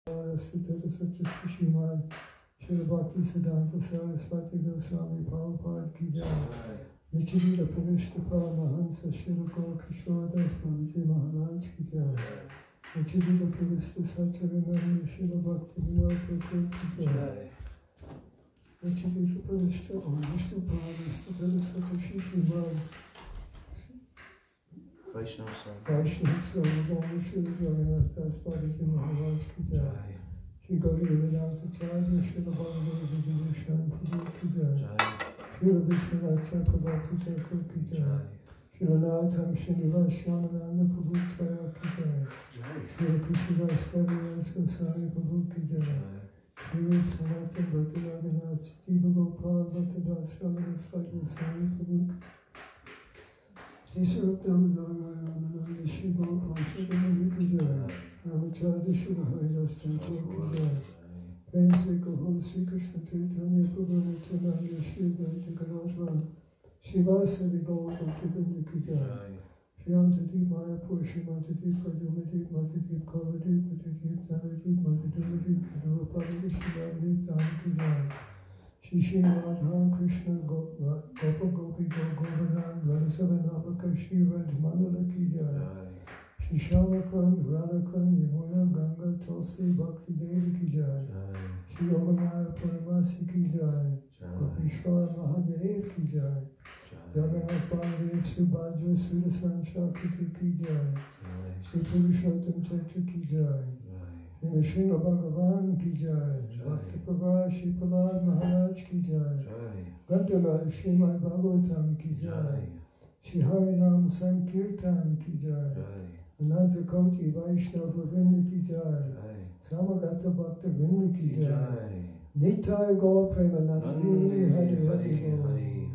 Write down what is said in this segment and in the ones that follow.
Srimad Srila Bhakti Siddhanta Saraswati Goswami Prabhupada ki jai. Vichilita Pravishta Paramahansa Srila Gaur Kishore Das Babaji Maharaj ki jai. Vichilita Pravishta Sacharananda Srila Bhakti Vinod Thakur ki jai. Vichilita Pravishta Om Vishnu Pravishta Saraswati Srimad Vaishnav Sangam Srila Jagannath Das Babaji Maharaj ki jai. Shri Gauri Vedanta Charya Srila Baladev Vijayashan Prabhu ki jai. Srila Vishwanath Chakrabarti Thakur ki jai. Srila Natham Srinivas Shyamananda Prabhu Traya ki jai. Srila Krishnadas Kaviraj Goswami Prabhu ki jai. Srila Sanatan Bhakti Raghunath Jiva Gopal Bhaktidas Raghunath Goswami Prabhu ki jai. Sri Suruptam Narayananda Shri Gopal Shri ki jai. Ramacharya Shri Haridas Thakur ki jai. Prem se kaho Sri Krishna Chaitanya Prabhu Nityananda Shri Advaita Gadadhara Shivasari Gaur Bhaktivinoda ki jai. Shri Antadeep Mayapur Shri Matadeep Padumadeep Matadeep Kavadeep Matadeep Dhanadeep Matadumadeep Madhurapada Shri Navadeep Dham ki jai. Shri Shri Radha Krishna Gopa Gopi Govardhan Vadasavanavaka Shri Rajmandala ki jai. Shri Shamakand Radhakand Yamuna Ganga Tulsi Bhakti Devi ki jai. Shri Yogamaya Paramasi ki jai. Gopishwar Mahadev ki jai. Jagannath Baladev Subhadra Sudasan Chakriti ki jai. Shri Purushottam Chaitra ki jai. Shri Srila Bhagavan ki jai. Bhakti Prabha Shri Prahlad Maharaj ki jai. Gantala Srimad Bhagavatam ki jai. Shri Harinam Sankirtan ki jai. Ananta Koti Vaishnava Vrinda ki jai. Samagata Bhakta Vrinda ki jai. Nitai Gaur Premanandi Hari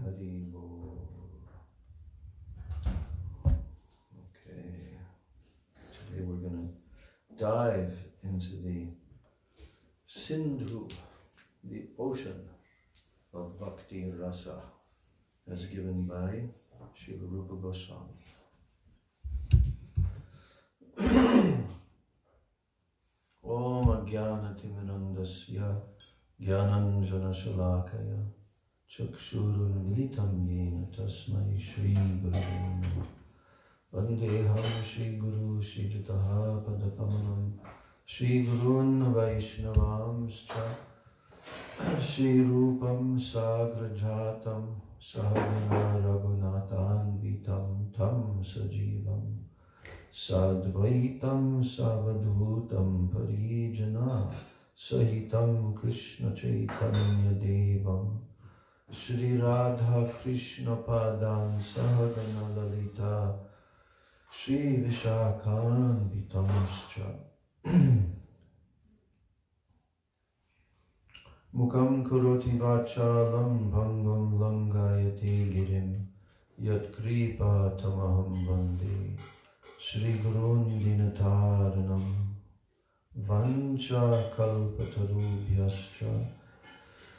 Hari Bol. Okay. Today we're going to dive into the Sindhu, the ocean of Bhakti Rasa, as given by Srila Rupa Goswami. Om Ajnanatimirandasya Jnananjana Shalakaya Chakshurun Militam Yena Tasmai Shri Gurudev Namaha Vandeham Shri Guru Shri Jataha Padakamanam Shri Gurun Vaishnavamscha Shri Rupam Sagrajatam Sahagana Raghunathan Vitam Tam Sajivam Sadvaitam Savadhutam Parijana Sahitam Krishna Chaitanya Devam Shri Radha Krishna Padan Sahagana Lalita Shri Vishakhan Vitamascha Mukam Karoti Vachalam Bhangam Langayati Girim Yat Kripa Tamaham Bande Shri Gurun Dinataranam Vancha Kalpatarubhyascha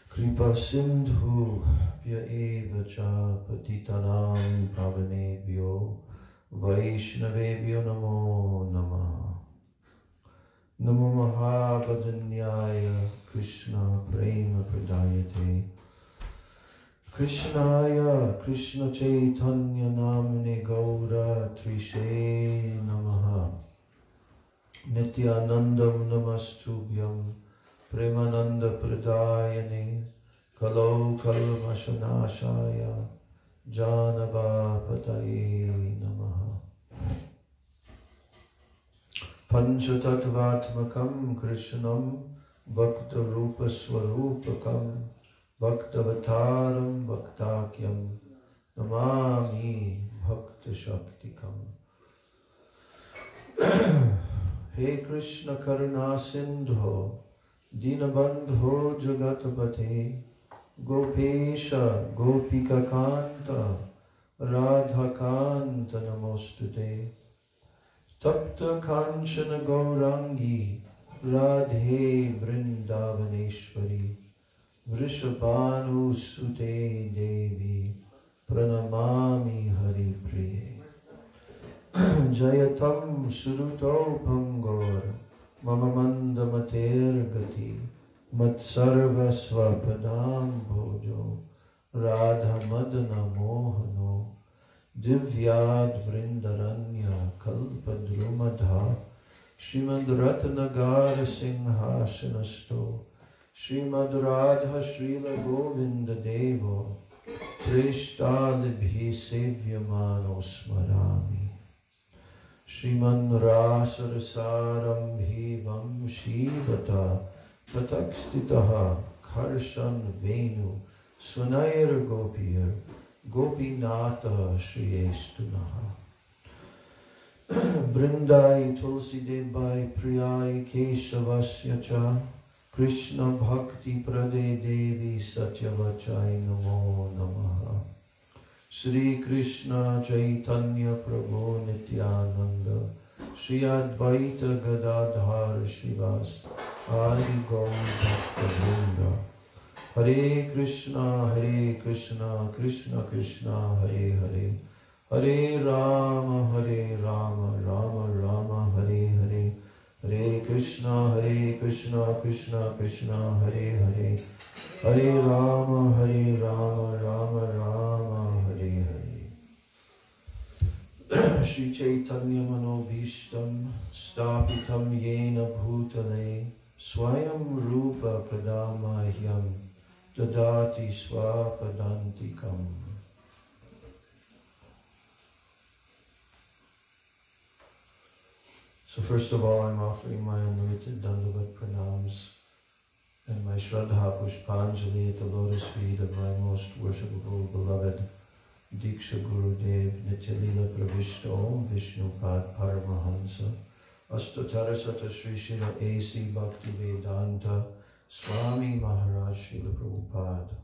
Kripa Sindhu Pya Eva Cha Patitanam Pavanebhyo Vaishnavebhyo Namo Namaha Namo Mahabhadanyaya Krishna Prema Pradayate Krishnaya Krishna Chaitanya Namane Gaura Trishe Namaha Nityanandam Namastubhyam Premananda Pradayane Kalo Kalmashanashaya Janava Pataye Namaha Panchatattvatmakam Krishnam Bhakta Rupa Swarupakam Bhaktavataram Bhaktakyam Namami Bhakta Shaktikam He Krishna Karuna Sindho Dinabandho Jagatapate Gopesha Gopika Kanta Radha Kanta Namostute Tapta Kanchana Gaurangi Radhe Vrindavaneshwari Vrishabhanu Sute Devi Pranamami Hari Priye Jayatam Suruto Pangor Mama mandamater gati matsarva swapadam bhojo radha madana mohano divyad vrindaranya kalpadrumadha Srimad Ratnagara Singhasanasto Srimad Radha Srila Govinda Devo Trishta Libhi Sevyamano Smarami Sriman Rasarasaram Bhivam Shivata Tatakstitaha Karshan Venu Swanayar Gopir Gopinata Shriyestunaha Brindai Tulsi Debai Priyai Keshavasya Cha Krishna Bhakti Prade Devi Satyavachai Namo Namaha Shri Krishna Chaitanya Prabhu Nityananda Shri Advaita Gadadhar Shivas Adi Gaur Bhakta Vrinda Hare Krishna Krishna Krishna Hare Hare Hare Rama Rama Rama Hare Hare Hare Krishna Krishna Krishna Hare Hare Hare Rama Rama Rama Hare Hare Shri Chaitanya Manobhishtam Stapitam Yena Bhutale Swayam Rupa Kadamahyam Dadati Swapadantikam. So first of all, I'm offering my unlimited Dandavat Pranams and my Shraddha Pushpanjali at the lotus feet of my most worshipable, beloved Diksha Gurudev Nityalila Pravishta Om Vishnupad Paramahansa Astatarasata Sri Srila A.C. Bhaktivedanta Swami Maharaj Srila Prabhupada.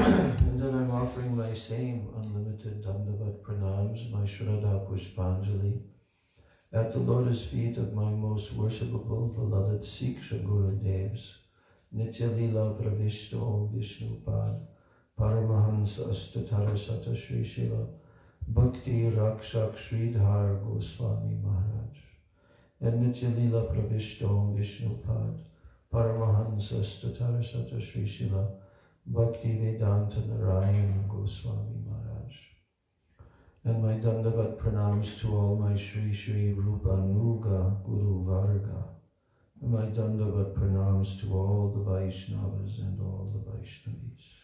And then I'm offering my same unlimited Dandavat Pranams, my Shraddha Pushpanjali, at the lotus feet of my most worshipable, beloved Siksha Gurudevs, Nityalila Pravishta Om Vishnupad, Paramahansa Astatarasata Sri Srila Bhakti Rakshak Sridhar Goswami Maharaj, and Nityalila Pravishta Om Vishnupad, Paramahansa Astatarasata Sri Srila Bhakti Vedanta Narayan Goswami Maharaj. And my Dandavat Pranams to all my Shri Shri Rupa Nuga Guru Varga. And my Dandavat Pranams to all the Vaishnavas and all the Vaishnavis.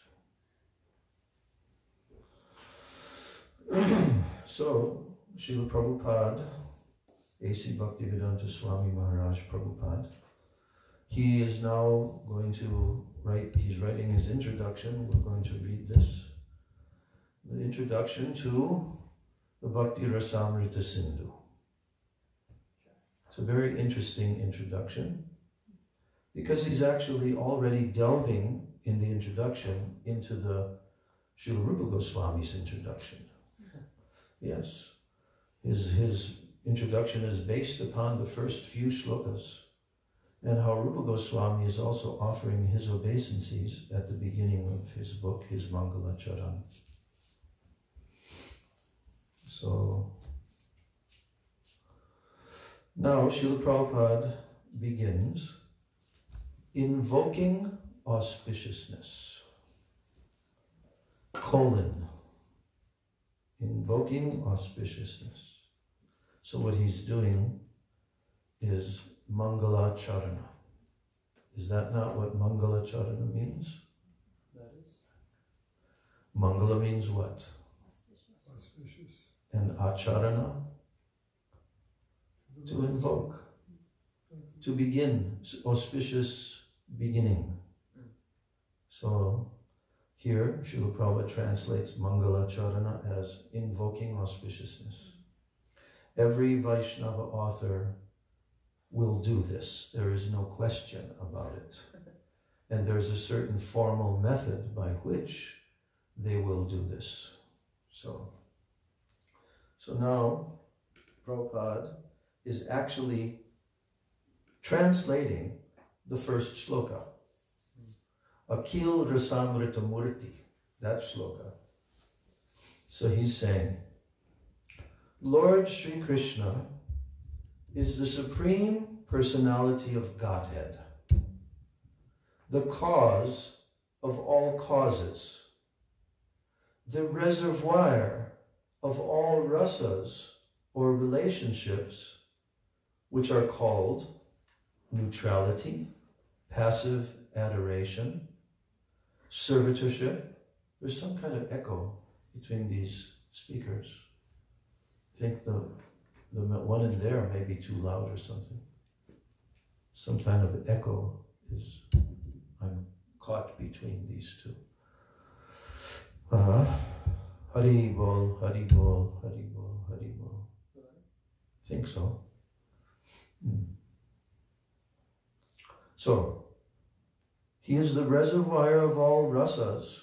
So, Srila Prabhupada, A.C. Bhaktivedanta Swami Maharaj Prabhupada, he is now going to write, he's writing his introduction. We're going to read this. The introduction to the Bhakti Rasamrita Sindhu. It's a very interesting introduction because he's actually already delving in the introduction into the Srila Rupa Goswami's introduction. Yes, his introduction is based upon the first few shlokas and how Rupa Goswami is also offering his obeisances at the beginning of his book, his Mangala Charan. So, now Srila Prabhupada begins invoking auspiciousness, invoking auspiciousness. So what he's doing is Mangala Charana. Is that not what Mangala Charana means? That is. Mangala means what? Auspicious. And Acharana? To invoke. To begin. Auspicious beginning. So here, Srila Prabhupada translates Mangala Charana as invoking auspiciousness. Every Vaishnava author will do this. There is no question about it. And there's a certain formal method by which they will do this. So now, Prabhupada is actually translating the first shloka. Akil Rasamrita Murti, that shloka. So he's saying, Lord Sri Krishna is the supreme personality of Godhead, the cause of all causes, the reservoir of all rasas or relationships, which are called neutrality, passive adoration, servitorship. There's some kind of echo between these speakers. I think the one in there may be too loud or something. Some kind of echo is, I'm caught between these two. Hari bol, Hari bol, Hari bol, Hari bol. I think so. So, he is the reservoir of all rasas,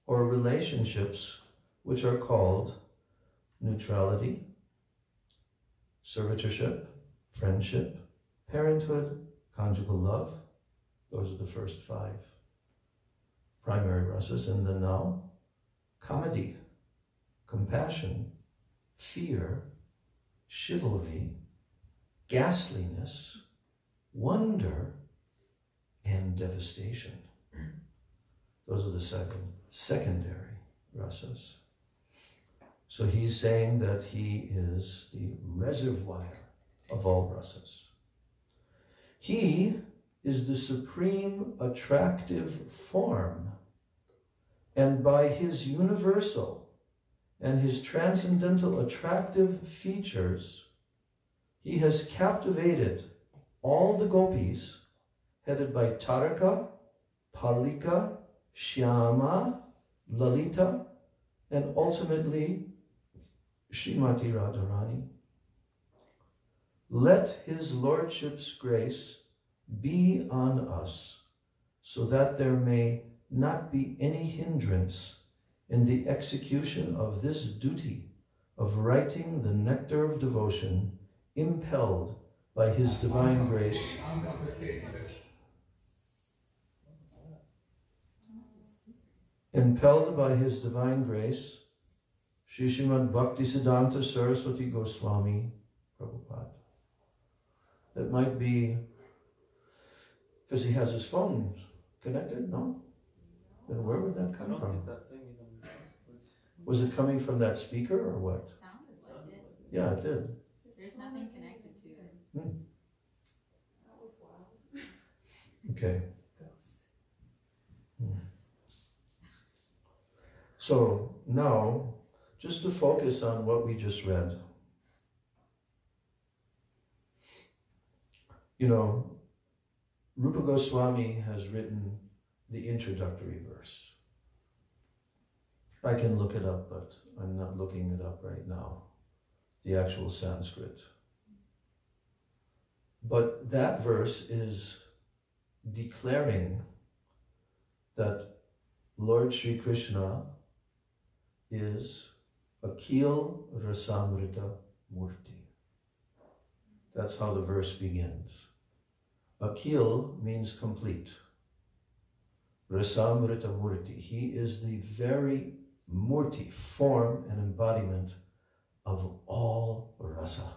or relationships, which are called neutrality, servitorship, friendship, parenthood, conjugal love. Those are the first 5 primary rasas. And then now, comedy, compassion, fear, chivalry, ghastliness, wonder, and devastation. Those are the 7 secondary rasas. So he's saying that he is the reservoir of all rasas. He is the supreme attractive form, and by his universal and his transcendental attractive features, he has captivated all the gopis, headed by Taraka, Palika, Shyama, Lalita, and ultimately Srimati Radharani. Let his lordship's grace be on us, so that there may not be any hindrance in the execution of this duty of writing the nectar of devotion, impelled by his divine grace. Impelled by his divine grace, Sri Srimad Bhaktisiddhanta Saraswati Goswami Prabhupada. It might be because he has his phone connected, no? Then where would that come from? Was it coming from that speaker or what? It sounded like it. Yeah, it did. There's nothing connected to it. Okay. So now, just to focus on what we just read. You know, Rupa Goswami has written the introductory verse. I can look it up, but I'm not looking it up right now, the actual Sanskrit. But that verse is declaring that Lord Sri Krishna is Akhil Rasamrita Murti. That's how the verse begins. Akhil means complete. Rasamrita Murti. He is the very Murti, form and embodiment of all rasa.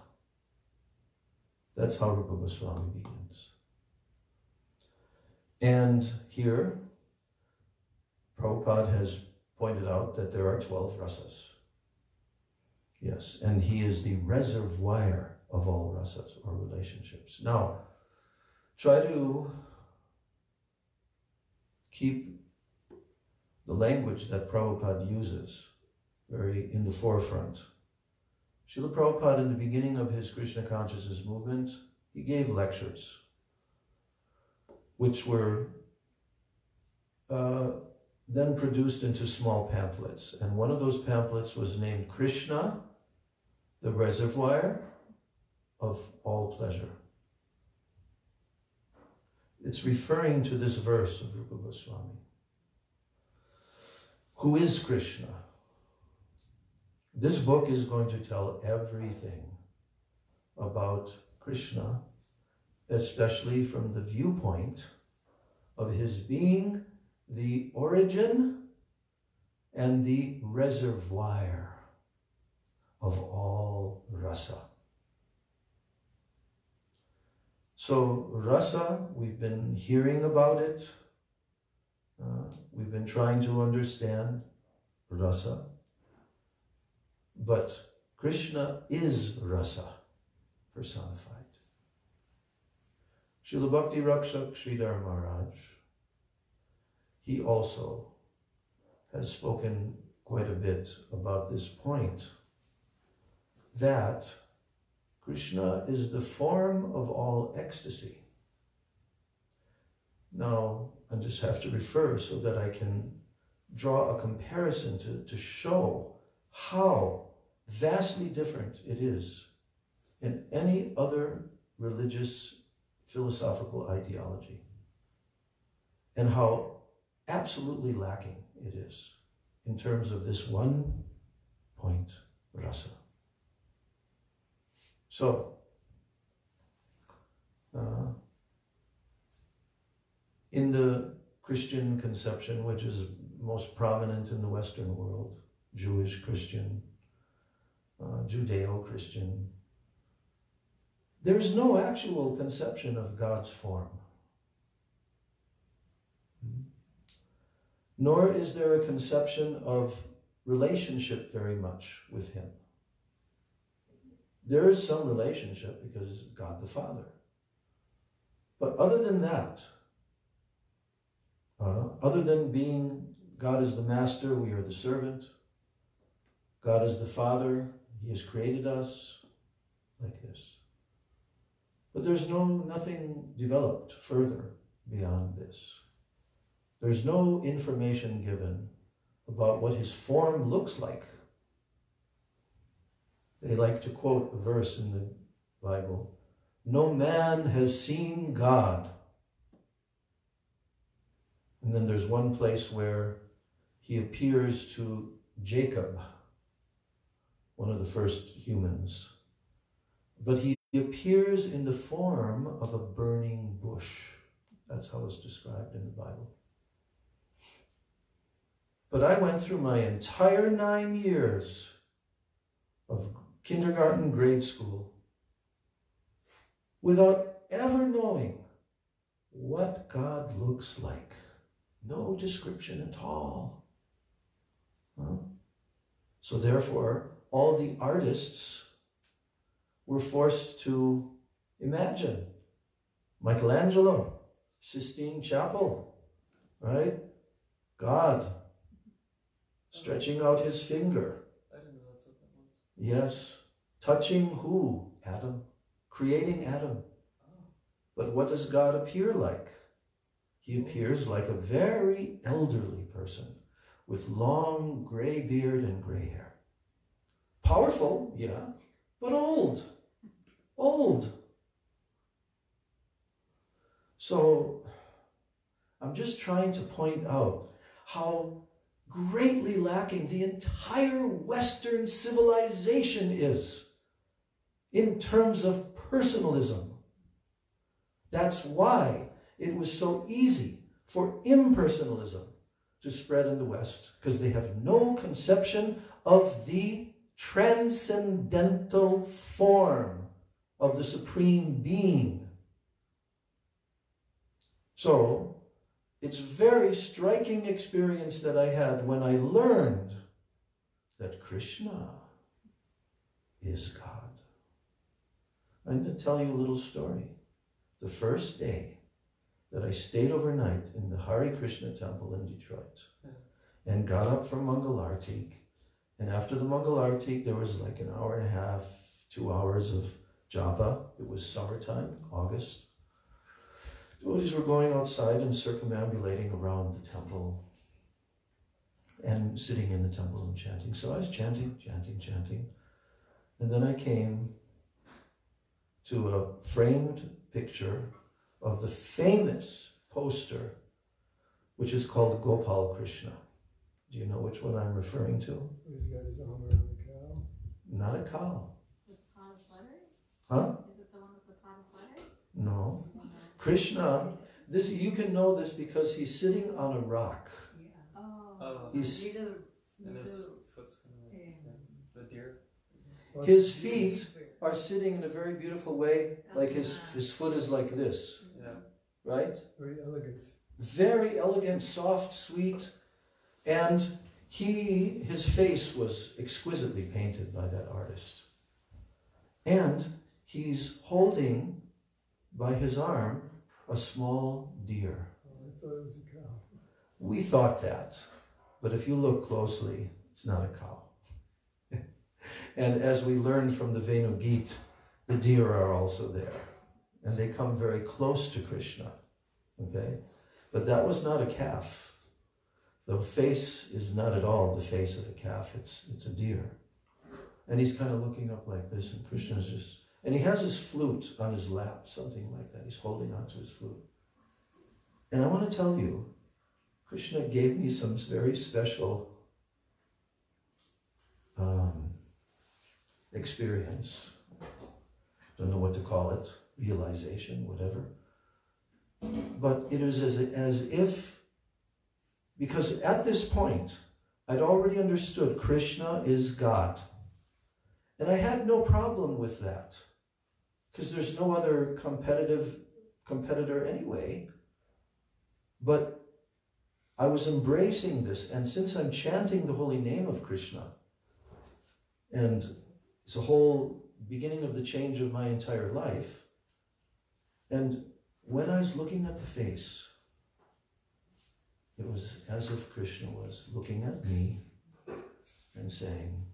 That's how Rupa Goswami begins. And here, Prabhupada has pointed out that there are 12 rasas. Yes, and he is the reservoir of all rasas or relationships. Now, try to keep the language that Prabhupada uses very in the forefront. Srila Prabhupada, in the beginning of his Krishna consciousness movement, he gave lectures, which were then produced into small pamphlets. And one of those pamphlets was named Krishna, the Reservoir of All Pleasure. It's referring to this verse of Rupa Goswami. Who is Krishna? This book is going to tell everything about Krishna, especially from the viewpoint of his being the origin and the reservoir of all rasa. So rasa, we've been hearing about it. We've been trying to understand rasa. But Krishna is rasa personified. Srila Bhakti Rakshak Sridhar Maharaj, he also has spoken quite a bit about this point, that Krishna is the form of all ecstasy. Now, I just have to refer so that I can draw a comparison to show how vastly different it is in any other religious philosophical ideology, and how absolutely lacking it is in terms of this one point, rasa. So, in the Christian conception, which is most prominent in the Western world, Jewish Christian, Judeo-Christian, there's no actual conception of God's form. Nor is there a conception of relationship very much with Him. There is some relationship because God the Father. But other than that, other than being God is the master, we are the servant, God is the Father, He has created us, like this. But there's nothing developed further beyond this. There's no information given about what His form looks like. They like to quote a verse in the Bible, "No man has seen God." And then there's one place where He appears to Jacob, one of the first humans. But He appears in the form of a burning bush. That's how it's described in the Bible. But I went through my entire 9 years of kindergarten, grade school, without ever knowing what God looks like. No description at all. So therefore, all the artists were forced to imagine. Michelangelo, Sistine Chapel, right? God stretching out His finger. I didn't know that's what that was. Yes. Touching who? Adam. Creating Adam. Oh. But what does God appear like? He appears like a very elderly person with long gray beard and gray hair. Powerful, yeah, but old. Old. So I'm just trying to point out how greatly lacking the entire Western civilization is in terms of personalism. That's why it was so easy for impersonalism to spread in the West, because they have no conception of the transcendental form of the Supreme Being. So, it's a very striking experience that I had when I learned that Krishna is God. I'm going to tell you a little story. The first day that I stayed overnight in the Hare Krishna temple in Detroit and got up for Mangalartik, and after the Mangalartik there was like an hour and a half, 2 hours of japa. It was summertime, August. Devotees were going outside and circumambulating around the temple and sitting in the temple and chanting. So I was chanting. And then I came to a framed picture of the famous poster, which is called Gopal Krishna. Do you know which one I'm referring to? He's got his arm around the cow. Not a cow. With pot of butter? Huh? Is it the one with the pot of butter? No. Krishna, this you can know this because he's sitting on a rock. Oh. He's, And his foot's kind of like the deer. his feet are sitting in a very beautiful way, like his foot is like this, right? Very elegant. Very elegant, soft, sweet, and his face was exquisitely painted by that artist. And he's holding by his arm a small deer. Oh, I thought it was a cow. We thought that, but if you look closely, it's not a cow. And as we learned from the Venu Gita, the deer are also there. And they come very close to Krishna. Okay? But that was not a calf. The face is not at all the face of a calf. It's a deer. And he's kind of looking up like this, and Krishna is just... And he has his flute on his lap, something like that. He's holding onto his flute. And I want to tell you, Krishna gave me some very special experience. Don't know what to call it, realization, whatever. But it is as if, because at this point, I'd already understood Krishna is God. And I had no problem with that, because there's no other competitor anyway. But I was embracing this, and since I'm chanting the holy name of Krishna, and it's a whole beginning of the change of my entire life, and when I was looking at the face, it was as if Krishna was looking at me and saying,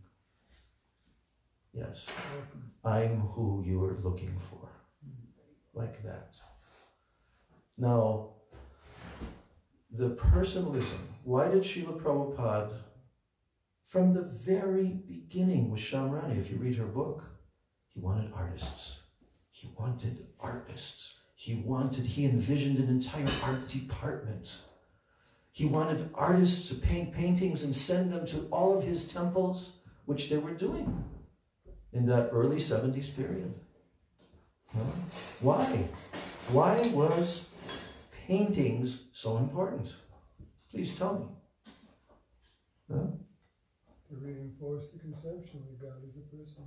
yes, I'm who you are looking for. Like that. Now, the personalism. Why did Srila Prabhupada, from the very beginning with Shamrani, if you read her book, he wanted artists. He wanted artists. He envisioned an entire art department. He wanted artists to paint paintings and send them to all of his temples, which they were doing in that early 70s period. Huh? Why? Why was paintings so important? Please tell me. Huh? To reinforce the conception that God is a person.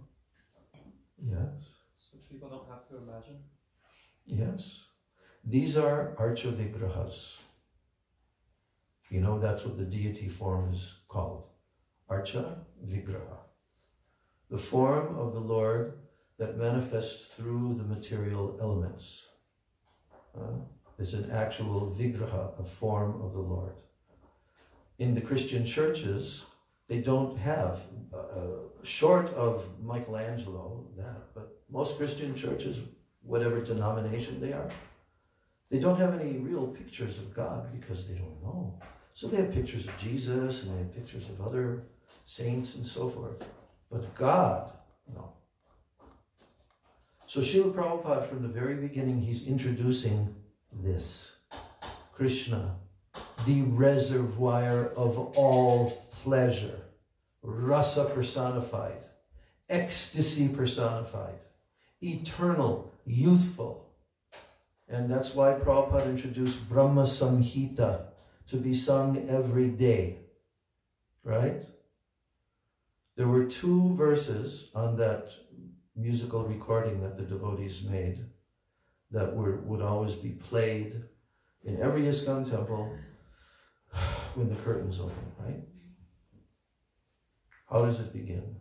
Yes. So people don't have to imagine? Yes. These are Archa Vigrahas. You know, that's what the deity form is called. Archa Vigraha. The form of the Lord that manifests through the material elements. Is an actual Vigraha, a form of the Lord. In the Christian churches, they don't have, short of Michelangelo, that, but most Christian churches, whatever denomination they are, they don't have any real pictures of God because they don't know. So they have pictures of Jesus and they have pictures of other saints and so forth. But God, no. So Srila Prabhupada, from the very beginning, he's introducing this. Krishna, the reservoir of all pleasure, rasa personified, ecstasy personified, eternal, youthful. And that's why Prabhupada introduced Brahma Samhita to be sung every day, right? There were 2 verses on that musical recording that the devotees made that would always be played in every ISKCON temple when the curtains open, right? How does it begin?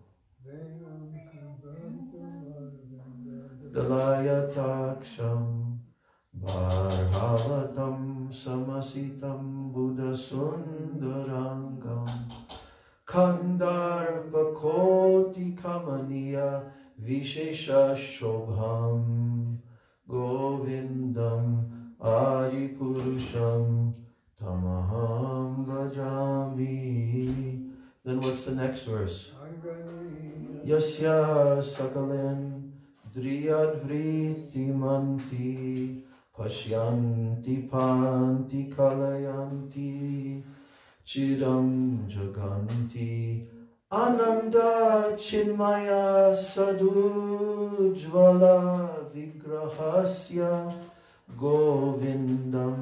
Dalaya taksham bharhavatam samasitam buddha sundarangam kandarpa koti kamaniya vishesha shobham govindam aripurusham tamaham bhajami. Then what's the next verse? Yasya sakalen driyadvriti manti pashyanti panti kalayanti chiram jaganti ananda chinmaya sadujvala vigrahasya govindam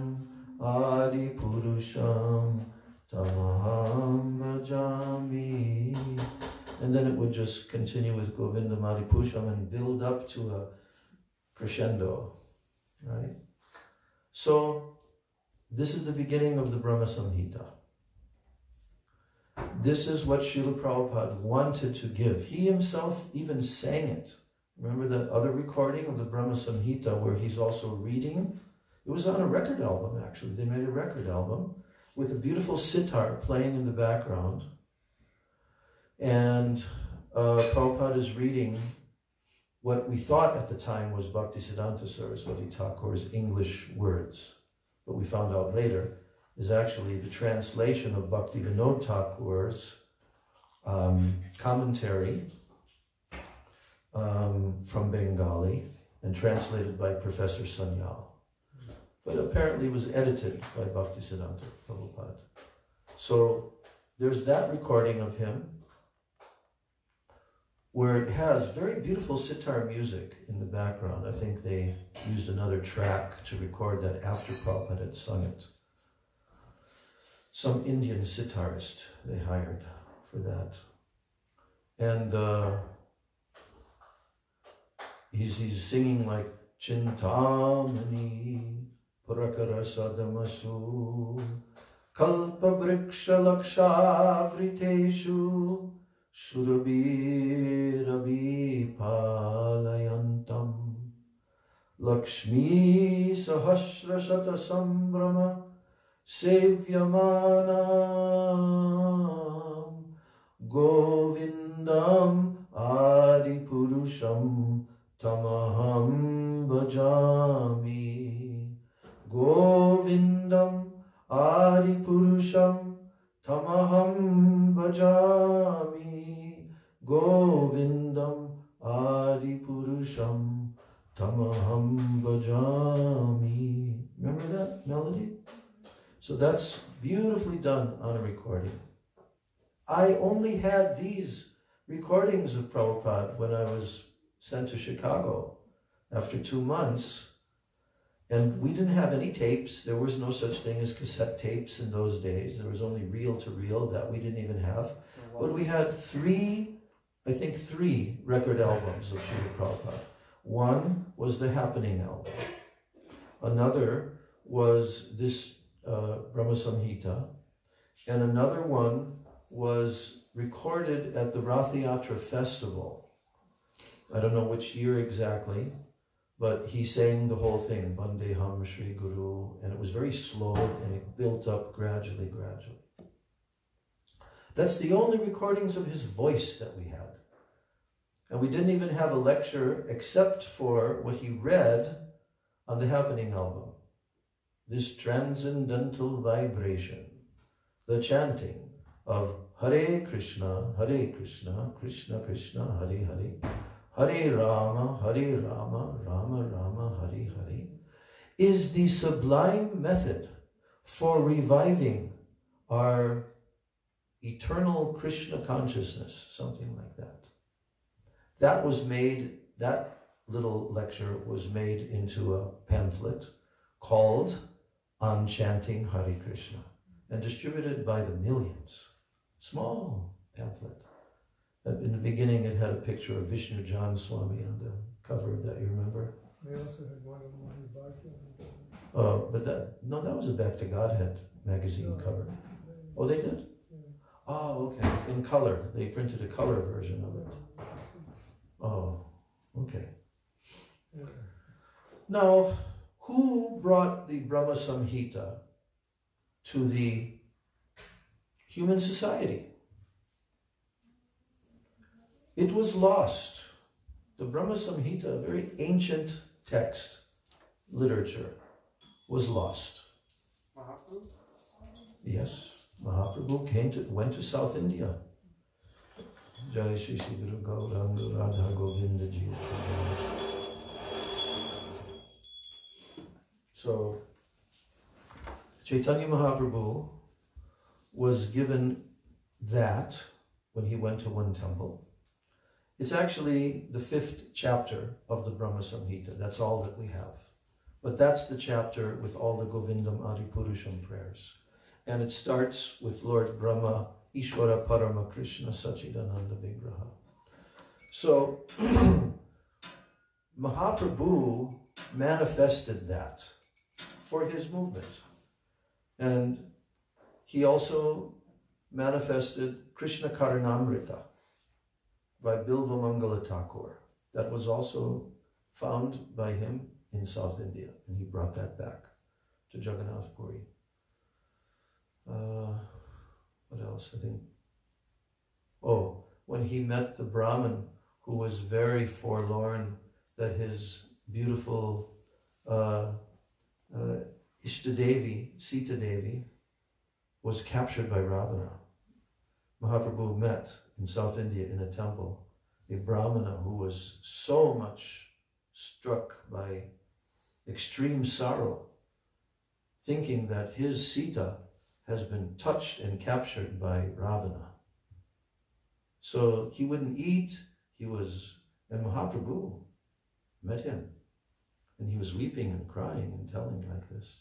adipurusham tamaham bhajami. and then it would just continue with Govindam Adipurusham and build up to a crescendo, right? So this is the beginning of the Brahma Samhita. This is what Srila Prabhupada wanted to give. He himself even sang it. Remember that other recording of the Brahma Samhita where he's also reading? It was on a record album, actually. They made a record album with a beautiful sitar playing in the background. And Prabhupada is reading what we thought at the time was Bhaktisiddhanta Saraswati Thakur's English words. But we found out later is actually the translation of Bhakti Vinod Thakur's commentary from Bengali and translated by Professor Sanyal. But apparently it was edited by Bhaktisiddhanta Prabhupada. So there's that recording of him where it has very beautiful sitar music in the background. I think they used another track to record that after Prabhupada had sung it. Some Indian sitarist they hired for that. And he's singing like Chintamani Purakara Sadamasu Kalpa Briksha Lakshavriteshu Surabhi Palayantam Lakshmi Sahasra Shata Sambrama Sevyamanam Govindam Adipurusham Tamaham Bhajami Govindam Adipurusham Tamaham Bhajami Govindam Adipurusham Tamaham Bhajami. Remember that melody? So that's beautifully done on a recording. I only had these recordings of Prabhupada when I was sent to Chicago after 2 months. And we didn't have any tapes. There was no such thing as cassette tapes in those days. There was only reel-to-reel that we didn't even have. But we had three record albums of Srila Prabhupada. One was the Happening album. Another was this Brahma Samhita. And another one was recorded at the Rath Yatra festival. I don't know which year exactly, but he sang the whole thing, Bandeham Shri Guru, and it was very slow and it built up gradually. That's the only recordings of his voice that we had. And we didn't even have a lecture except for what he read on the Happening album. This transcendental vibration, the chanting of Hare Krishna, Krishna Krishna, Hare Hare, Hare Rama, Rama Rama, Hare Hare, is the sublime method for reviving our eternal Krishna consciousness, something like that. That little lecture was made into a pamphlet called On Chanting Hare Krishna and distributed by the millions. Small pamphlet. In the beginning, it had a picture of Vishnu Jan Swami on the cover of that, you remember? They also had one of them on the Bhakti. But that was a Back to Godhead magazine cover. Oh, they did? Yeah. Oh, okay. In color. They printed a color version of it. Oh, okay. Yeah. Now, who brought the Brahma Samhita to the human society? It was lost. The Brahma Samhita, a very ancient text, literature, was lost. Mahaprabhu? Yes, Mahaprabhu went to South India. Jai Shri Shri Guru Gauranga Radha Govinda Ji. So, Chaitanya Mahaprabhu was given that when he went to one temple. It's actually the 5th chapter of the Brahma Samhita. That's all that we have. But that's the chapter with all the Govindam Adipurusham prayers. And it starts with Lord Brahma Ishvara Parama Krishna Sachidananda Vigraha. So Mahaprabhu manifested that for his movement. And he also manifested Krishna Karanamrita by Bilva Mangala Thakur. That was also found by him in South India, and he brought that back to Jagannath Puri. What else? I think. Oh, when he met the Brahmin who was very forlorn that his beautiful Ishtadevi, Sita Devi, was captured by Ravana. Mahaprabhu met in South India in a temple a Brahmana who was so much struck by extreme sorrow, thinking that his Sita has been touched and captured by Ravana. So he wouldn't eat, and Mahaprabhu met him, and he was weeping and crying and telling like this.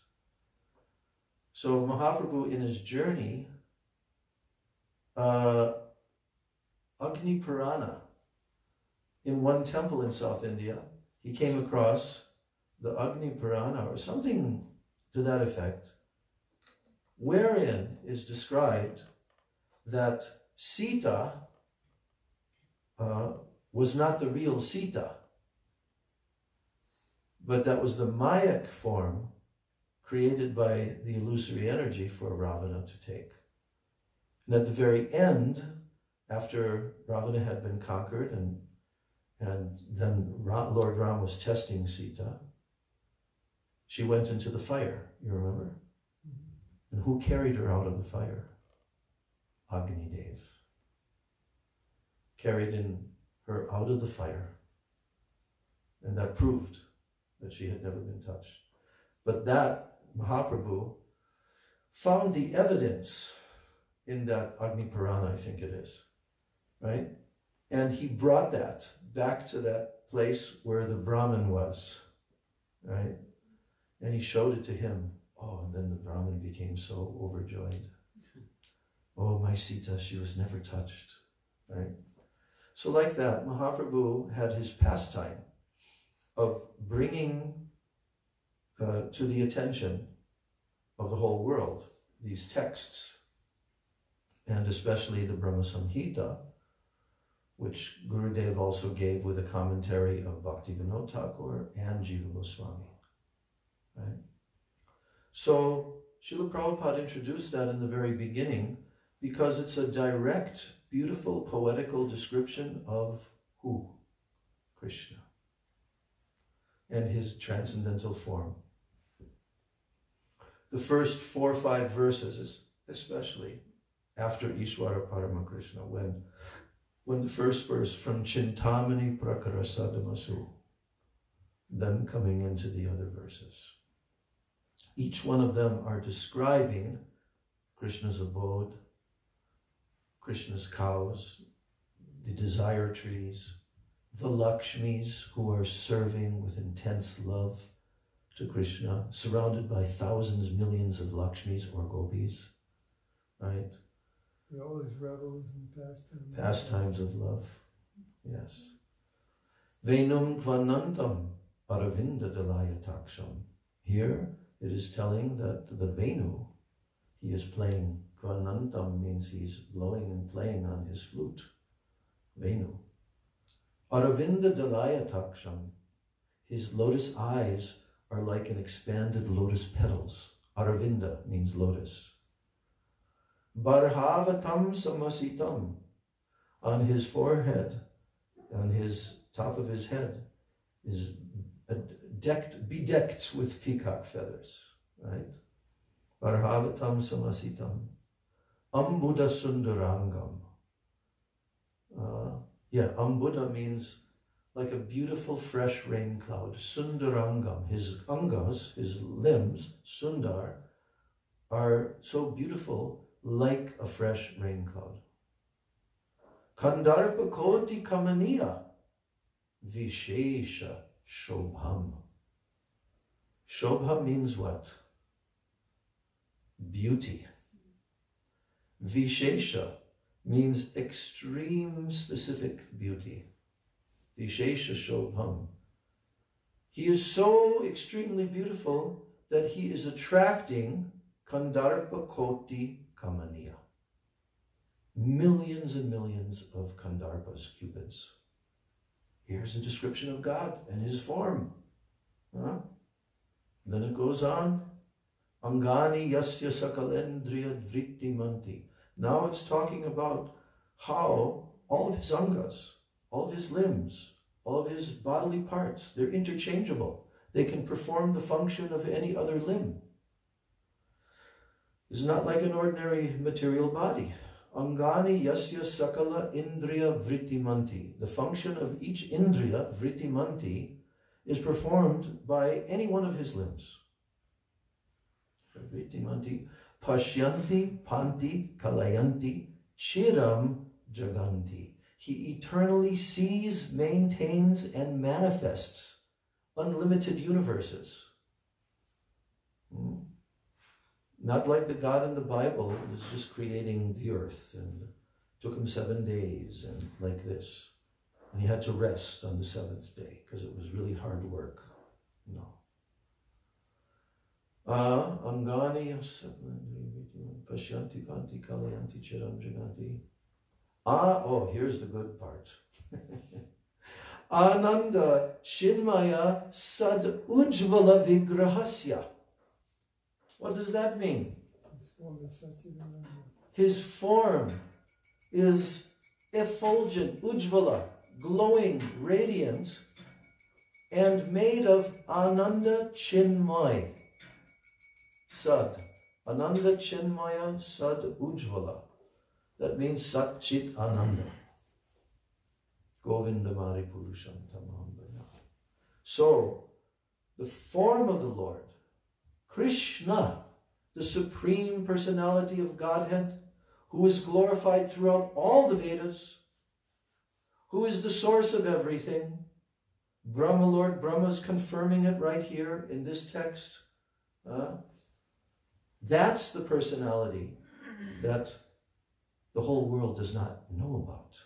So Mahaprabhu in his journey, Agni Purana, in one temple in South India, he came across the Agni Purana or something to that effect, wherein is described that Sita was not the real Sita, but that was the Mayak form created by the illusory energy for Ravana to take. And at the very end, after Ravana had been conquered and then Lord Ram was testing Sita, she went into the fire, you remember? And who carried her out of the fire? Agni Dev. Carried her out of the fire. And that proved that she had never been touched. But that Mahaprabhu found the evidence in that Agni Purana, I think it is, right? And he brought that back to that place where the Brahmin was, right? And he showed it to him. Oh, and then the Brahmin became so overjoyed. Oh, my Sita, she was never touched, right? So like that, Mahaprabhu had his pastime of bringing to the attention of the whole world these texts, and especially the Brahma Samhita, which Gurudev also gave with a commentary of Bhaktivinoda Thakur and Jiva Goswami, right? So Srila Prabhupada introduced that in the very beginning because it's a direct, beautiful, poetical description of who? Krishna and his transcendental form. The first 4 or 5 verses, especially after Ishvara Parama Krishna, when the first verse from Chintamani Prakarasadamasu, then coming into the other verses. Each one of them are describing Krishna's abode, Krishna's cows, the desire trees, the Lakshmis who are serving with intense love to Krishna, surrounded by thousands, millions of Lakshmis or gopis, right? All his revels and pastimes. Pastimes of love, yes. Venum kvanantam aravinda dalaya taksham. Here it is telling that the Venu, he is playing. Kvanantam means he's blowing and playing on his flute. Venu. Aravinda dalaya taksham. His lotus eyes are like an expanded lotus petals. Aravinda means lotus. Barhavatam samasitam. On his forehead, on his top of his head, is bedecked with peacock feathers, right? Barhavatam samasitam. Ambuddha sundarangam. Ambuddha means like a beautiful fresh rain cloud. Sundarangam, his angas, his limbs, sundar, are so beautiful like a fresh rain cloud. Kandarpa koti kamaniya vishesha shobham. Shobha means what? Beauty. Vishesha means extreme specific beauty. Vishesha Shobham. He is so extremely beautiful that he is attracting Kandarpa Koti Kamaniya. Millions and millions of Kandarpas, cupids. Here's a description of God and his form. Then it goes on. Angani yasya sakalendriya vritti manti. Now it's talking about how all of his angas, all of his limbs, all of his bodily parts, they're interchangeable. They can perform the function of any other limb. It's not like an ordinary material body. Angani yasya sakala indriya vrittimanti. The function of each indriya, vrittimanti, is performed by any one of his limbs. Vrittimanti pashyanti panti kalayanti chiram jaganti. He eternally sees, maintains, and manifests unlimited universes. Not like the God in the Bible who was just creating the earth and took him 7 days and like this. And he had to rest on the 7th day because it was really hard work. No. Angani Pashyanti Panti Kalayanti Chiram Jaganti. Oh, here's the good part. Ananda Chinmaya Sad Ujvala Vigrahasya. What does that mean? His form is effulgent, ujvala, glowing, radiant, and made of Ananda Chinmaya Sad. Ananda Chinmaya Sad Ujvala. That means Sat Chit Ananda. Govindamari Purusham Tamambaya. So, the form of the Lord, Krishna, the Supreme Personality of Godhead, who is glorified throughout all the Vedas, who is the source of everything. Brahma, Lord Brahma is confirming it right here in this text. That's the personality that the whole world does not know about.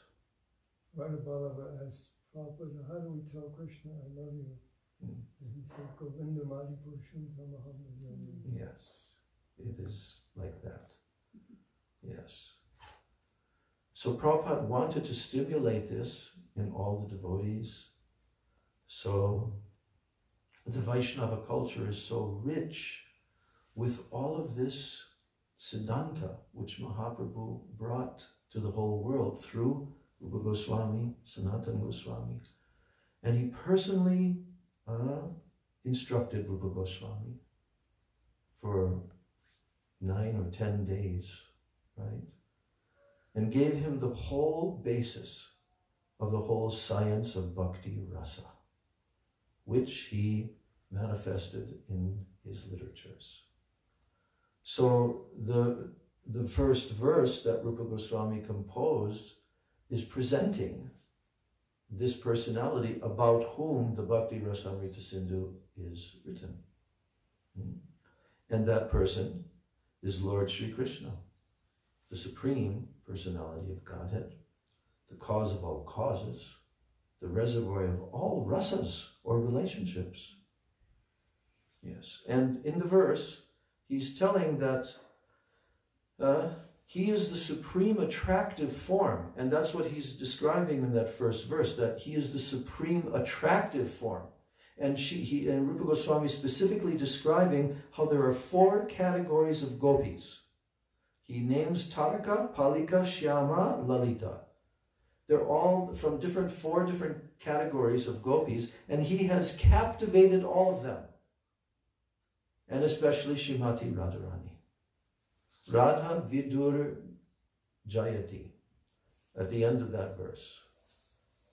Radhaballabha asked Prabhupada, how do we tell Krishna, I love you? And he said, Govindamadi Purusham Tamaham Bhajami. Yes, it is like that. Yes. So Prabhupada wanted to stimulate this in all the devotees. So the Vaishnava culture is so rich with all of this Siddhanta, which Mahaprabhu brought to the whole world through Rupa Goswami, Sanatana Goswami. And he personally instructed Rupa Goswami for 9 or 10 days, right? And gave him the whole basis of the whole science of bhakti rasa, which he manifested in his literatures. So the first verse that Rupa Goswami composed is presenting this personality about whom the Bhakti Rasamrita Sindhu is written. And that person is Lord Sri Krishna, the Supreme Personality of Godhead, the cause of all causes, the reservoir of all rasas or relationships. Yes, and in the verse, he's telling that he is the supreme attractive form, and that's what he's describing in that first verse, that he is the supreme attractive form. And Rupa Goswami specifically describing how there are 4 categories of gopis. He names Taraka, Palika, Shyama, Lalita. They're all from 4 different categories of gopis, and he has captivated all of them. And especially Srimati Radharani. Radha Vidur Jayati, at the end of that verse.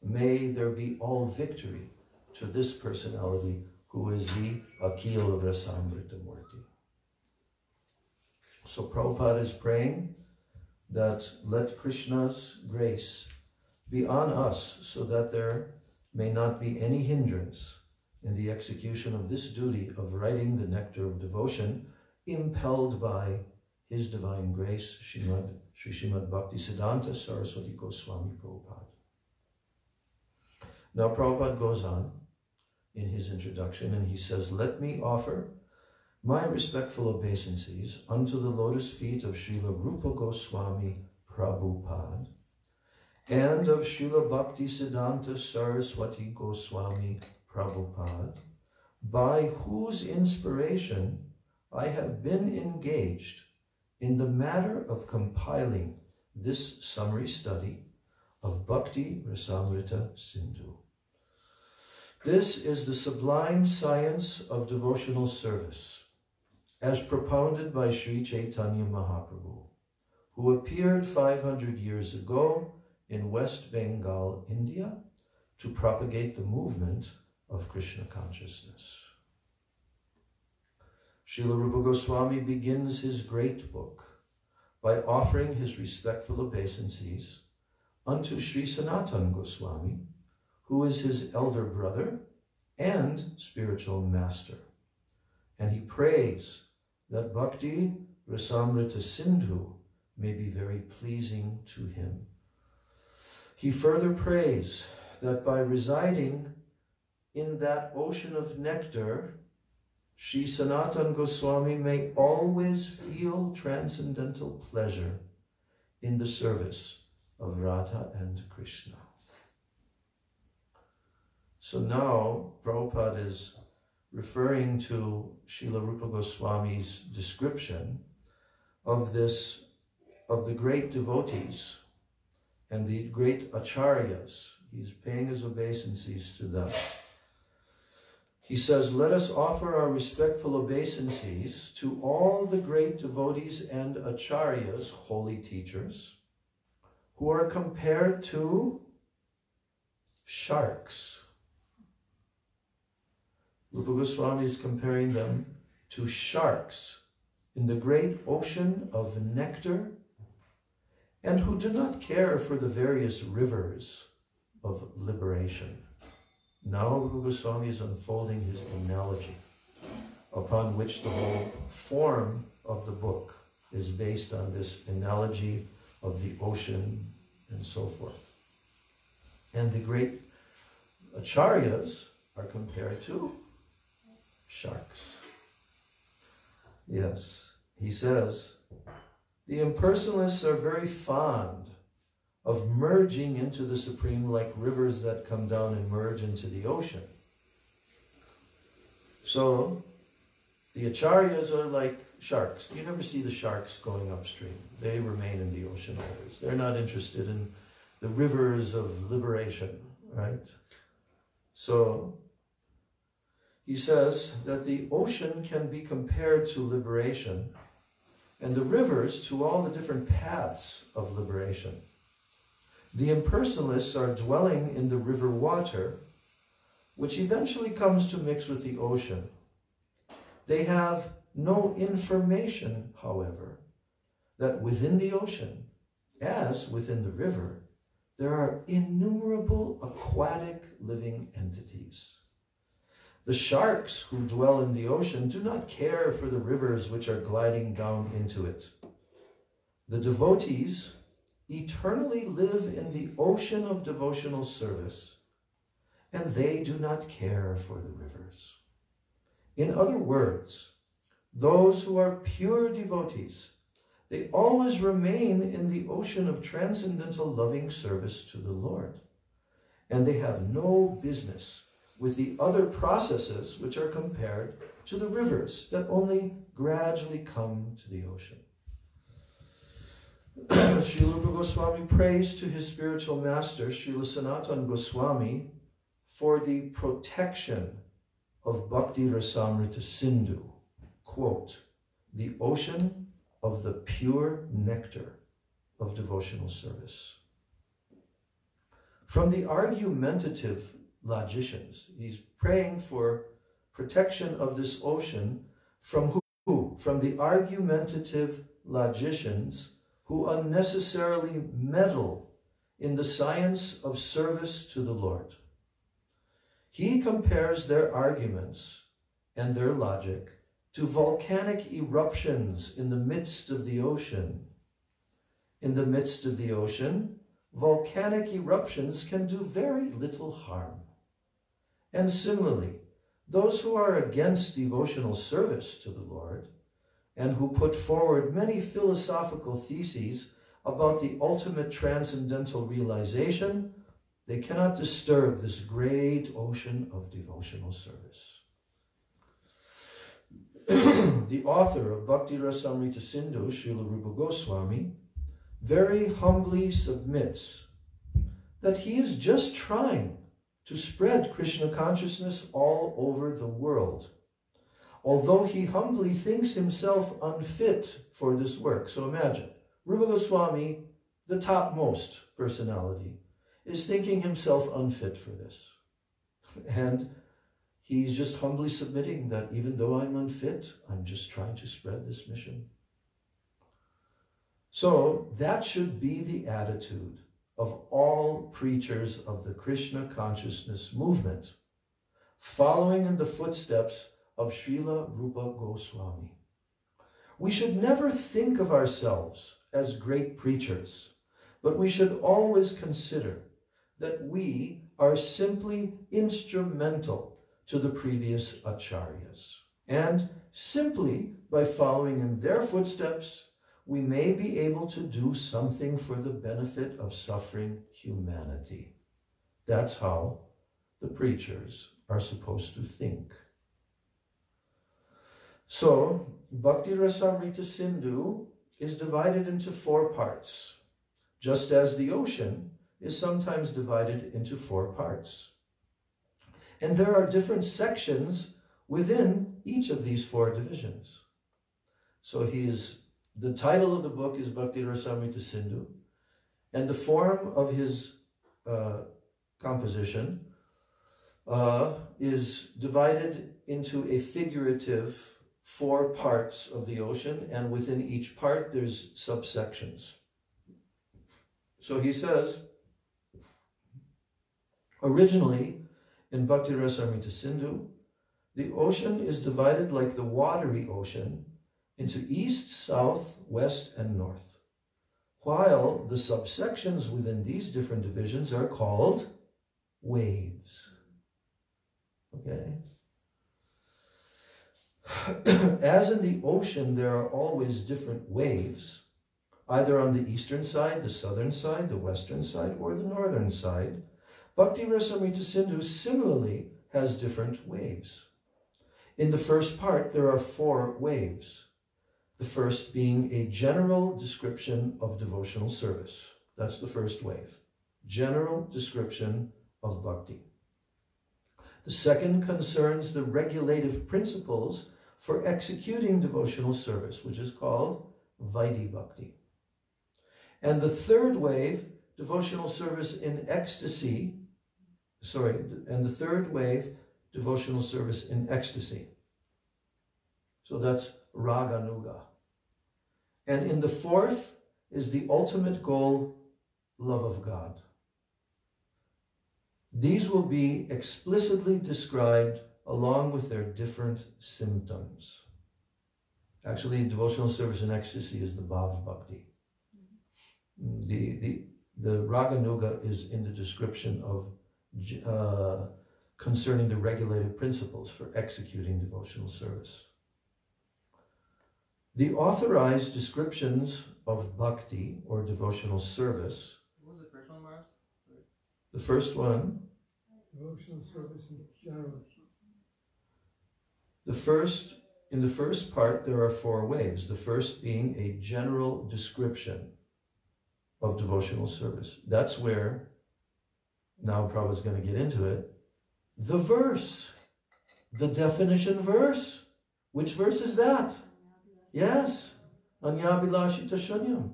May there be all victory to this personality who is the Akhil Rasamrita Murti. So Prabhupada is praying that let Krishna's grace be on us so that there may not be any hindrance in the execution of this duty of writing the nectar of devotion impelled by His Divine Grace, Sri Srimad Bhaktisiddhanta Saraswati Goswami Prabhupada. Now Prabhupada goes on in his introduction and he says, let me offer my respectful obeisances unto the lotus feet of Srila Rupa Goswami Prabhupada and of Srila Bhaktisiddhanta Saraswati Goswami Prabhupada, by whose inspiration I have been engaged in the matter of compiling this summary study of Bhakti Rasamrita Sindhu. This is the sublime science of devotional service, as propounded by Sri Chaitanya Mahaprabhu, who appeared 500 years ago in West Bengal, India, to propagate the movement of Krishna consciousness. Srila Rupa Goswami begins his great book by offering his respectful obeisances unto Sri Sanatana Goswami, who is his elder brother and spiritual master. And he prays that Bhakti Rasamrita Sindhu may be very pleasing to him. He further prays that by residing in that ocean of nectar, Sri Sanatana Goswami may always feel transcendental pleasure in the service of Radha and Krishna. So now Prabhupada is referring to Srila Rupa Goswami's description of the great devotees and the great acharyas. He's paying his obeisances to them. He says, let us offer our respectful obeisances to all the great devotees and acharyas, holy teachers, who are compared to sharks. Rupa Goswami is comparing them to sharks in the great ocean of nectar, and who do not care for the various rivers of liberation. Now Rupa Goswami is unfolding his analogy, upon which the whole form of the book is based on this analogy of the ocean and so forth. And the great acharyas are compared to sharks. Yes, he says, the impersonalists are very fond of merging into the Supreme like rivers that come down and merge into the ocean. So, the acharyas are like sharks. You never see the sharks going upstream. They remain in the ocean always. They're not interested in the rivers of liberation, right? So, he says that the ocean can be compared to liberation and the rivers to all the different paths of liberation. The impersonalists are dwelling in the river water, which eventually comes to mix with the ocean. They have no information, however, that within the ocean, as within the river, there are innumerable aquatic living entities. The sharks who dwell in the ocean do not care for the rivers which are gliding down into it. The devotees eternally live in the ocean of devotional service, and they do not care for the rivers. In other words, those who are pure devotees, they always remain in the ocean of transcendental loving service to the Lord, and they have no business with the other processes which are compared to the rivers that only gradually come to the ocean. Srila Rupa Goswami prays to his spiritual master, Srila Sanatana Goswami, for the protection of Bhakti Rasamrita Sindhu, quote, the ocean of the pure nectar of devotional service. From the argumentative logicians, he's praying for protection of this ocean from who? From the argumentative logicians who unnecessarily meddle in the science of service to the Lord. He compares their arguments and their logic to volcanic eruptions in the midst of the ocean. In the midst of the ocean, volcanic eruptions can do very little harm. And similarly, those who are against devotional service to the Lord and who put forward many philosophical theses about the ultimate transcendental realization, they cannot disturb this great ocean of devotional service. The author of Bhakti Rasamrita Sindhu, Srila Rupa Goswami, very humbly submits that he is just trying to spread Krishna consciousness all over the world, although he humbly thinks himself unfit for this work. So imagine, Rupa Goswami, the topmost personality, is thinking himself unfit for this. And he's just humbly submitting that even though I'm unfit, I'm just trying to spread this mission. So that should be the attitude of all preachers of the Krishna consciousness movement, following in the footsteps of Srila Rupa Goswami. We should never think of ourselves as great preachers, but we should always consider that we are simply instrumental to the previous acharyas. And simply by following in their footsteps, we may be able to do something for the benefit of suffering humanity. That's how the preachers are supposed to think. So, Bhakti Rasamrita Sindhu is divided into 4 parts, just as the ocean is sometimes divided into 4 parts. And there are different sections within each of these 4 divisions. So the title of the book is Bhakti Rasamrita Sindhu, and the form of his composition is divided into a figurative 4 parts of the ocean, and within each part there's subsections. So he says, originally in Bhakti Rasamrita Sindhu, the ocean is divided like the watery ocean into east, south, west, and north, while the subsections within these different divisions are called waves. Okay? As in the ocean, there are always different waves, either on the eastern side, the southern side, the western side, or the northern side. Bhakti Rasamrita Sindhu similarly has different waves. In the first part, there are 4 waves. The first being a general description of devotional service. That's the first wave. General description of bhakti. The second concerns the regulative principles for executing devotional service, which is called Vaidhi Bhakti. And the third wave, devotional service in ecstasy, and the third wave, devotional service in ecstasy. So that's Raganuga. And in the fourth is the ultimate goal, love of God. These will be explicitly described along with their different symptoms. Actually, devotional service in ecstasy is the Bhav Bhakti. The Raganuga is in the description of concerning the regulative principles for executing devotional service. The authorized descriptions of bhakti or devotional service. What was the first one, Mars? The first one. Devotional service in general. In the first part, there are 4 waves. The first being a general description of devotional service. That's where, now Prabhupada's going to get into it, the verse, the definition verse. Which verse is that? Yes, Anyabilashita Shunyam.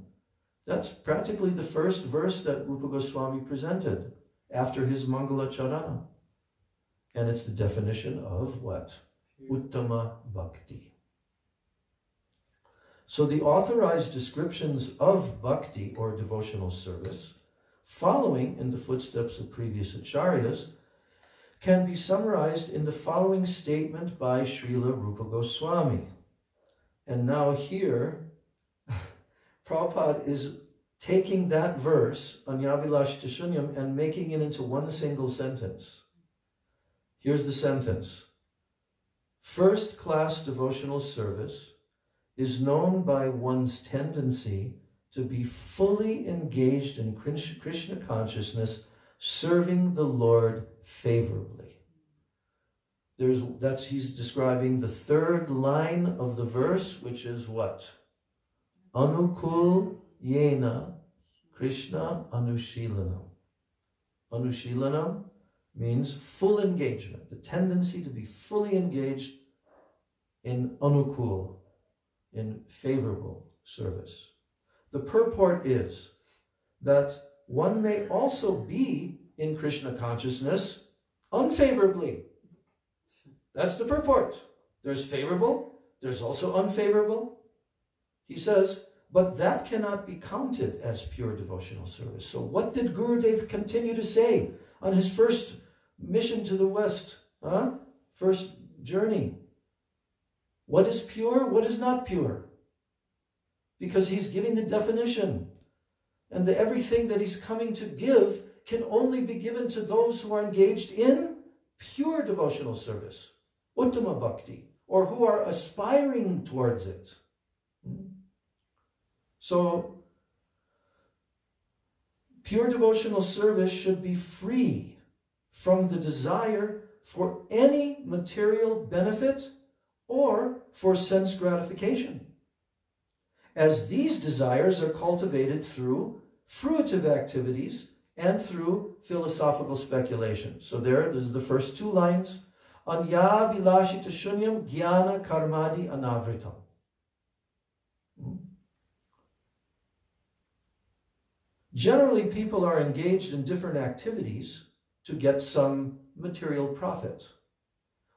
That's practically the first verse that Rupa Goswami presented after his Mangala Charana. And it's the definition of what? Uttama Bhakti. So the authorized descriptions of bhakti or devotional service, following in the footsteps of previous acharyas, can be summarized in the following statement by Srila Rupa Goswami. And now here, Prabhupada is taking that verse, Anyavilash Shunyam, and making it into one single sentence. Here's the sentence. First-class devotional service is known by one's tendency to be fully engaged in Krishna consciousness, serving the Lord favorably. He's describing the third line of the verse, which is what? Anukul yena Krishna anushilanam. Anushilanam means full engagement, the tendency to be fully engaged in anukul, in favorable service. The purport is that one may also be in Krishna consciousness unfavorably. That's the purport. There's favorable, there's also unfavorable. He says, but that cannot be counted as pure devotional service. So what did Gurudev continue to say on his first mission to the West? First journey. What is pure? What is not pure? Because he's giving the definition. And everything that he's coming to give can only be given to those who are engaged in pure devotional service, Uttama Bhakti, or who are aspiring towards it. So, pure devotional service should be free from the desire for any material benefit or for sense gratification, as these desires are cultivated through fruitive activities and through philosophical speculation. So there's the first two lines. Anya vilashita shunyam jnana karmadi anavritam. Generally, people are engaged in different activities to get some material profit,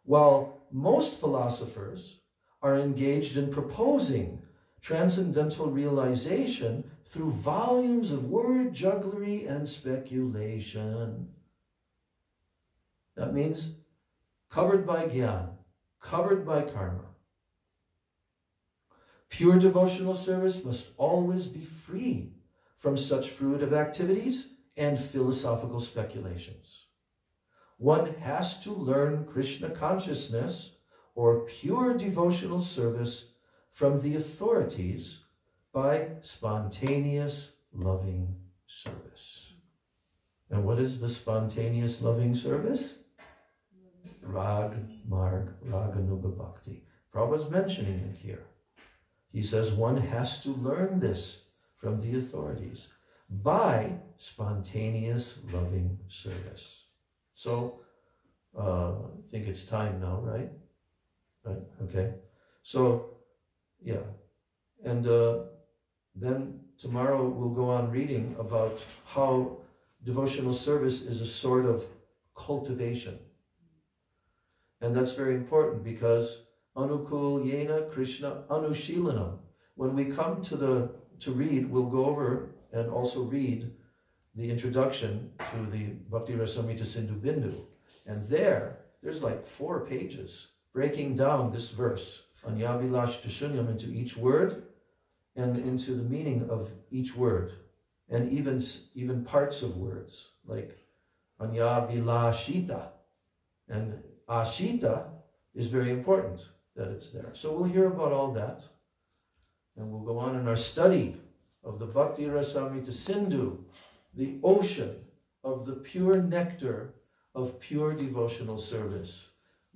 while most philosophers are engaged in proposing transcendental realization through volumes of word jugglery and speculation. That means covered by jnana, covered by karma. Pure devotional service must always be free from such fruitive activities and philosophical speculations. One has to learn Krishna consciousness or pure devotional service from the authorities by spontaneous loving service. And what is the spontaneous loving service? Rag, Marg, Raganuga Bhakti. Prabhupada's mentioning it here. He says one has to learn this from the authorities by spontaneous loving service. So, I think it's time now, right? Right, okay. So, yeah. And then tomorrow we'll go on reading about how devotional service is a sort of cultivation. And that's very important because Anukul Yena Krishna Anushilanam. When we come to read, we'll go over and also read the introduction to the Bhakti Rasamrita Sindhu Bindu. And there's like 4 pages breaking down this verse, Anyavilash Shunyam, into each word and into the meaning of each word, and even parts of words, like Anyavilashita. And Ashita is very important that it's there. So we'll hear about all that. And we'll go on in our study of the Bhakti Rasamrita Sindhu, the ocean of the pure nectar of pure devotional service.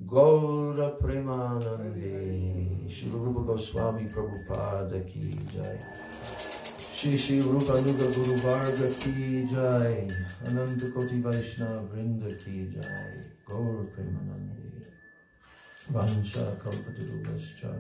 Gaura Premanande, Srila Rupa Goswami Prabhupada ki jai. Shri Rupa Nuga Guru Varga ki jai. Ananta Koti Vaishnava Vrinda ki jai. Gaura Premanande. Vansha Kalpatarubhascha.